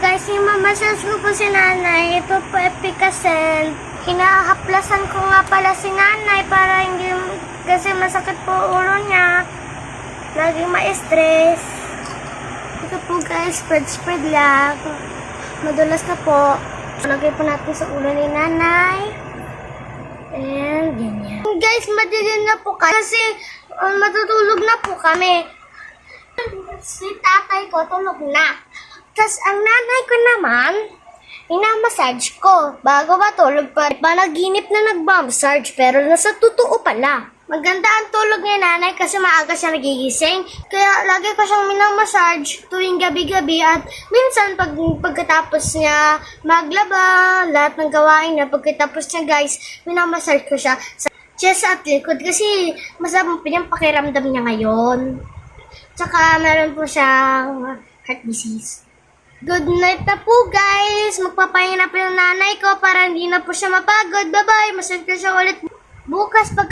guys, imamassage ko po si nanay. Ito po Epicacel. Hinahaplasan ko nga pala si nanay para hindi, kasi masakit po ulo niya. Laging ma-stress. Ito po guys, spread lang. Madulas na po. Lagay po natin sa ulo ni nanay. And ganyan. Guys, madilim na po kasi matutulog na po kami. Si tatay ko tulog na. Tapos ang nanay ko naman, inamassage ko. Bago matulog pa, panaginip na nagmamassage, pero nasa totoo pala. Maganda ang tulog ni nanay kasi maaga siya nagigising. Kaya lagi ko siyang minamassage tuwing gabi-gabi at minsan pagkatapos niya maglaba, lahat ng gawain niya, pagkatapos niya guys, minamassage ko siya sa chest at likod kasi masama po yung pakiramdam niya ngayon. Tsaka meron po siyang heart disease. Good night na po guys! Magpapahinga na po yung nanay ko para hindi na po siya mapagod. Bye-bye! Masaya ko siya ulit bukas pag